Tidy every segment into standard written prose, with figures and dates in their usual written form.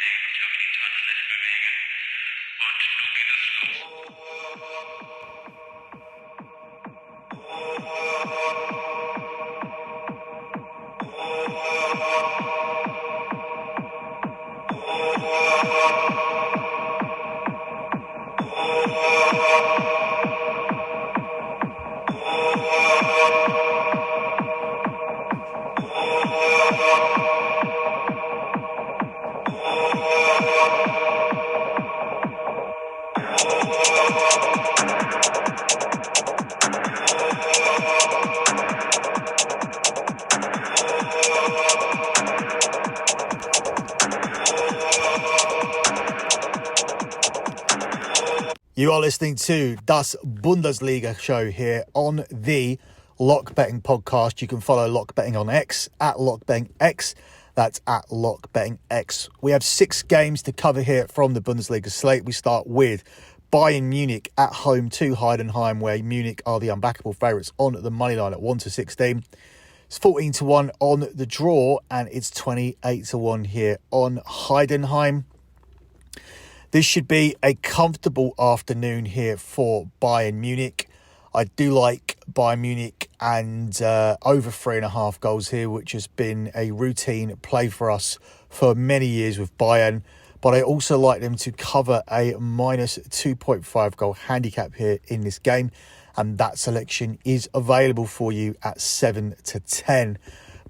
sich auf die Tanzfläche bewegen. Und nun geht es los. You are listening to Däs Bündesliga Show here on the Lock Betting Podcast. You can follow Lock Betting on X at LockBettingX. That's at LockBettingX. We have 6 games to cover here from the Bundesliga slate. We start with Bayern Munich at home to Heidenheim, where Munich are the unbackable favourites on the money line at 1-16. It's 14-1 on the draw, and it's 28-1 here on Heidenheim. This should be a comfortable afternoon here for Bayern Munich. I do like Bayern Munich and over 3.5 goals here, which has been a routine play for us for many years with Bayern. But I also like them to cover a minus 2.5 goal handicap here in this game. And that selection is available for you at 7-10.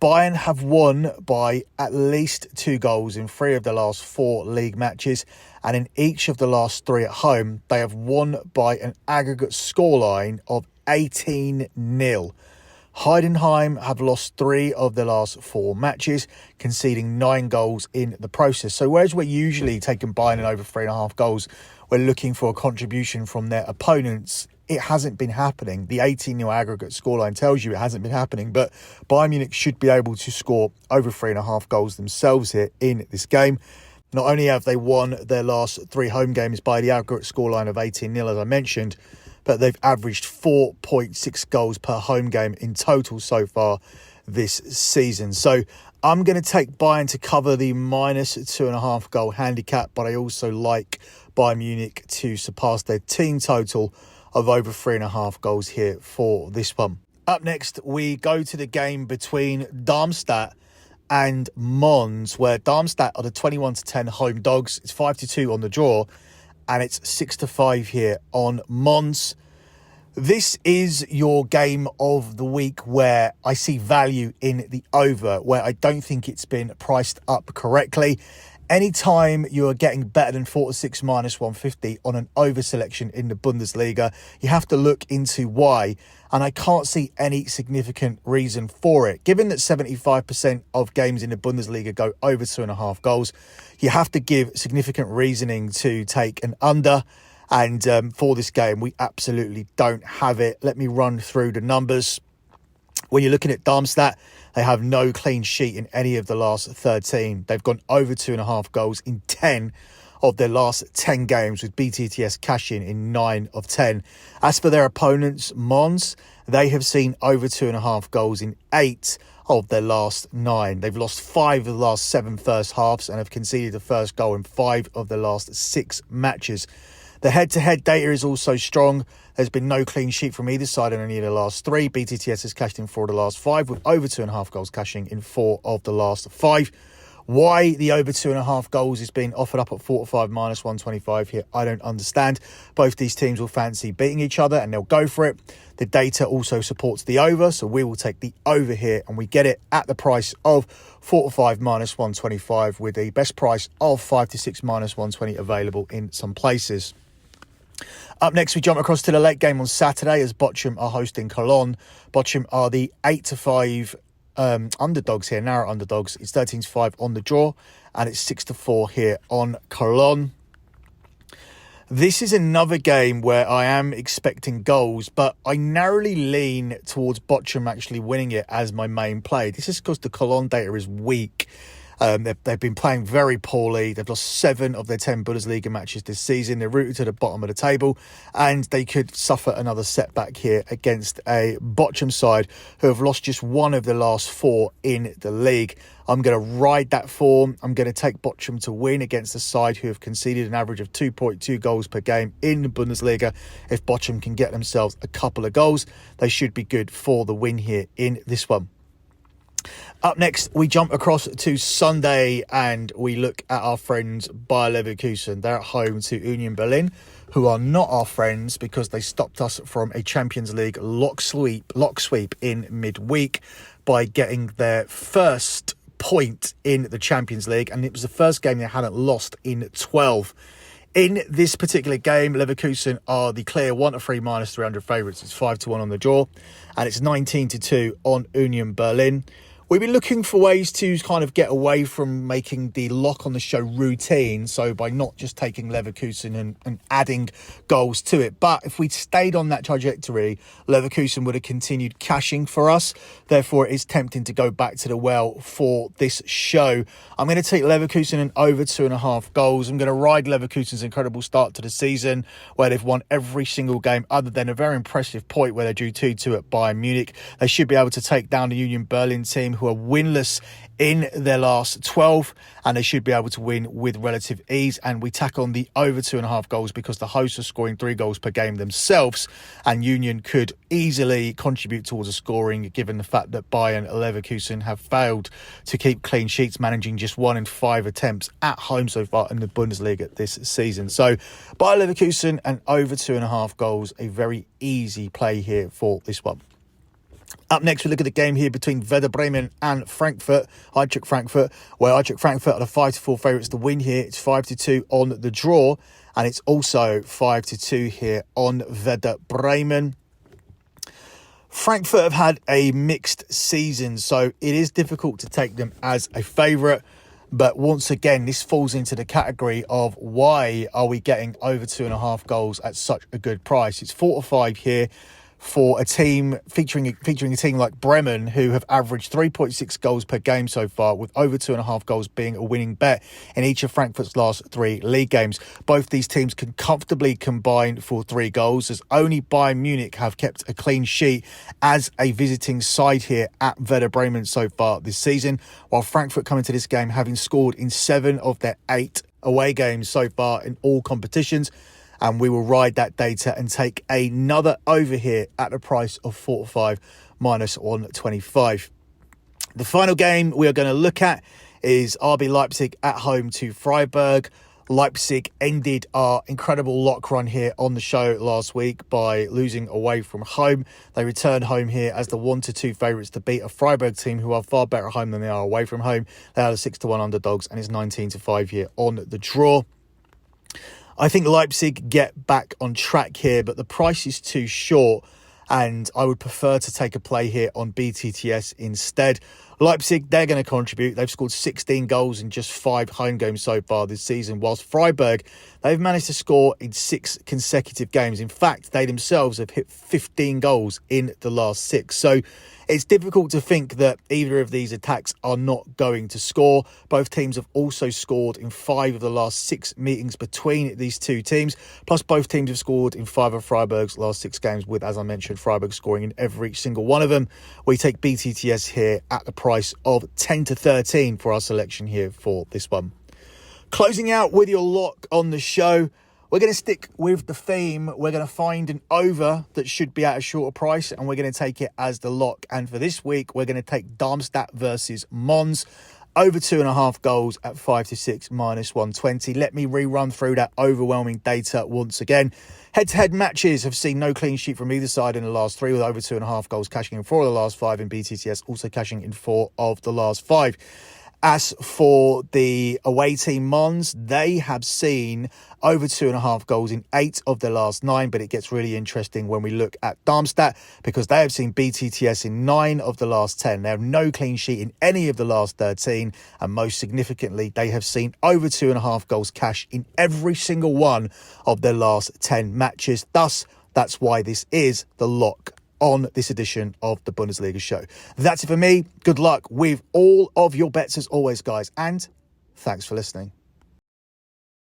Bayern have won by at least 2 goals in 3 of the last 4 league matches, and in each of the last 3 at home, they have won by an aggregate scoreline of 18-0. Heidenheim have lost 3 of the last 4 matches, conceding 9 goals in the process. So whereas we're usually taking Bayern in over 3.5 goals, we're looking for a contribution from their opponents. It hasn't been happening. The 18-0 aggregate scoreline tells you it hasn't been happening, but Bayern Munich should be able to score over 3.5 goals themselves here in this game. Not only have they won their last 3 home games by the aggregate scoreline of 18-0, as I mentioned, but they've averaged 4.6 goals per home game in total so far this season. So I'm going to take Bayern to cover the minus 2.5 goal handicap, but I also like Bayern Munich to surpass their team total of over 3.5 goals here for this one. Up next, we go to the game between Darmstadt and Mons, where Darmstadt are the 21-10 home dogs. It's 5-2 on the draw, and it's 6-5 here on Mons. This is your game of the week where I see value in the over, where I don't think it's been priced up correctly. Anytime you are getting better than 4-6 minus 150 on an over selection in the Bundesliga, you have to look into why. And I can't see any significant reason for it. Given that 75% of games in the Bundesliga go over 2.5 goals, you have to give significant reasoning to take an under. And for this game, we absolutely don't have it. Let me run through the numbers. When you're looking at Darmstadt, they have no clean sheet in any of the last 13. They've gone over 2.5 goals in 10 of their last 10 games, with BTTS cashing in 9 of 10. As for their opponents, Mons, they have seen over 2.5 goals in 8 of their last 9. They've lost 5 of the last 7 first halves and have conceded the first goal in 5 of the last 6 matches. The head-to-head data is also strong. There's been no clean sheet from either side in any of the last 3. BTTS has cashed in 4 of the last 5, with over 2.5 goals cashing in 4 of the last 5. Why the over 2.5 goals is being offered up at 4-5 minus 125 here, I don't understand. Both these teams will fancy beating each other and they'll go for it. The data also supports the over, so we will take the over here, and we get it at the price of 4-5 minus 125, with the best price of 5-6 minus 120 available in some places. Up next, we jump across to the late game on Saturday as Bochum are hosting Cologne. Bochum are the 8-5 underdogs here, narrow underdogs. It's 13-5 on the draw, and it's 6-4 here on Cologne. This is another game where I am expecting goals, but I narrowly lean towards Bochum actually winning it as my main play. This is because the Cologne data is weak. They've been playing very poorly. They've lost 7 of their 10 Bundesliga matches this season. They're rooted to the bottom of the table, and they could suffer another setback here against a Bochum side who have lost just 1 of the last 4 in the league. I'm going to ride that form. I'm going to take Bochum to win against a side who have conceded an average of 2.2 goals per game in the Bundesliga. If Bochum can get themselves a couple of goals, they should be good for the win here in this one. Up next, we jump across to Sunday and we look at our friends Bayer Leverkusen. They're at home to Union Berlin, who are not our friends because they stopped us from a Champions League lock sweep in midweek by getting their first point in the Champions League, and it was the first game they hadn't lost in 12. In this particular game, Leverkusen are the clear 1-3 minus 300 favourites. It's 5-1 on the draw, and it's 19-2 on Union Berlin. We've been looking for ways to kind of get away from making the lock on the show routine, so by not just taking Leverkusen and adding goals to it. But if we'd stayed on that trajectory, Leverkusen would have continued cashing for us. Therefore, it is tempting to go back to the well for this show. I'm going to take Leverkusen and over 2.5 goals. I'm going to ride Leverkusen's incredible start to the season, where they've won every single game other than a very impressive point where they drew 2-2 at Bayern Munich. They should be able to take down the Union Berlin team, who are winless in their last 12, and they should be able to win with relative ease. And we tack on the over 2.5 goals because the hosts are scoring 3 goals per game themselves, and Union could easily contribute towards a scoring given the fact that Bayern Leverkusen have failed to keep clean sheets, managing just 1 in 5 attempts at home so far in the Bundesliga this season. So Bayer Leverkusen and over 2.5 goals, a very easy play here for this one. Up next, we look at the game here between Werder Bremen and Frankfurt, Eintracht Frankfurt, where Eintracht Frankfurt are the 5-4 favourites to win here. It's 5-2 on the draw, and it's also 5-2 here on Werder Bremen. Frankfurt have had a mixed season, so it is difficult to take them as a favourite. But once again, this falls into the category of why are we getting over 2.5 goals at such a good price? It's 4-5 here for a team featuring a team like Bremen, who have averaged 3.6 goals per game so far, with over 2.5 goals being a winning bet in each of Frankfurt's last 3 league games. Both these teams can comfortably combine for 3 goals, as only Bayern Munich have kept a clean sheet as a visiting side here at Werder Bremen so far this season, while Frankfurt come into this game having scored in 7 of their 8 away games so far in all competitions. And we will ride that data and take another over here at the price of 4-5 minus 125. The final game we are going to look at is RB Leipzig at home to Freiburg. Leipzig ended our incredible lock run here on the show last week by losing away from home. They return home here as the 1-2 favourites to beat a Freiburg team who are far better at home than they are away from home. They are the 6-1 underdogs, and it's 19-5 here on the draw. I think Leipzig get back on track here, but the price is too short, and I would prefer to take a play here on BTTS instead. Leipzig, they're going to contribute. They've scored 16 goals in just 5 home games so far this season, whilst Freiburg, they've managed to score in 6 consecutive games. In fact, they themselves have hit 15 goals in the last 6. So it's difficult to think that either of these attacks are not going to score. Both teams have also scored in 5 of the last 6 meetings between these two teams. Plus, both teams have scored in 5 of Freiburg's last 6 games, with, as I mentioned, Freiburg scoring in every single one of them. We take BTTS here at the price of 10-13 for our selection here for this one. Closing out with your lock on the show, we're going to stick with the theme. We're going to find an over that should be at a shorter price, and we're going to take it as the lock. And for this week, we're going to take Darmstadt versus Mons. Over 2.5 goals at 5-6 minus 120. Let me rerun through that overwhelming data once again. Head-to-head matches have seen no clean sheet from either side in the last 3, with over 2.5 goals cashing in 4 of the last 5, and BTTS also cashing in 4 of the last 5. As for the away team Mons, they have seen over 2.5 goals in 8 of their last 9, but it gets really interesting when we look at Darmstadt, because they have seen BTTS in 9 of the last 10. They have no clean sheet in any of the last 13, and most significantly, they have seen over 2.5 goals cash in every single one of their last 10 matches. Thus, that's why this is the lock on this edition of the Bundesliga Show. That's it for me. Good luck with all of your bets as always, guys, and thanks for listening.